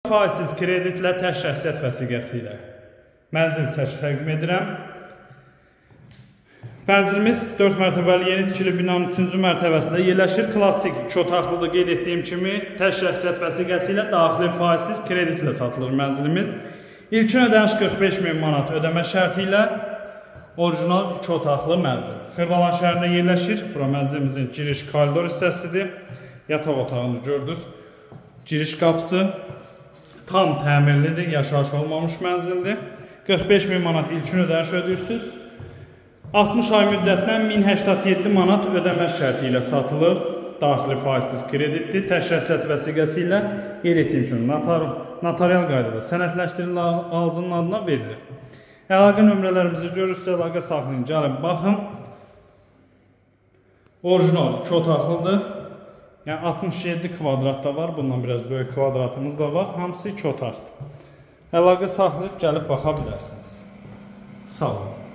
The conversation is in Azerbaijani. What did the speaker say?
Faizsiz kreditlə tək şəxsiyyət vəsiqəsi ilə mənzil çəkib təqdim edirəm. Mənzilimiz 4 mərtəbəli yeni tikili binanın 3-cü mərtəbəsində yerləşir. Klassik 2 otaqlıdır, qeyd etdiyim kimi tək şəxsiyyət vəsiqəsi ilə daxili faizsiz kreditlə satılır mənzilimiz. İlkin ödəniş 45.000 manat ödəmə şərti ilə orijinal 2 otaqlı mənzil. Xırdalan şəhərində yerləşir. Bura mənzilimizin giriş koridor hissəsidir. Yataq otağını gördünüz. Giriş qapısı tam təmirlidir, yaşayış olmamış mənzildir. 45.000 manat ilkin ödəniş ödəyirsiniz. 60 ay müddətinə 1087 manat ödəmə şərti ilə satılır. Daxili faizsiz kreditdir. Tək şəxsiyyət vəsiqəsi ilə qeyd etdiyim kimi notarial qaydada sənədləşdirilən alıcının adına verilir. Əlaqə nömrələrimizi görürsünüz, əlaqə saxlayın, gəlin baxın. Orijinal 2 otaqlıdır. Yəni 67 kvadrat da var, bundan biraz böyük kvadratımız da var. Hamısı 2 otaqdır. Əlaqə saxlayıb gəlib baxa bilərsiniz. Sağ olun.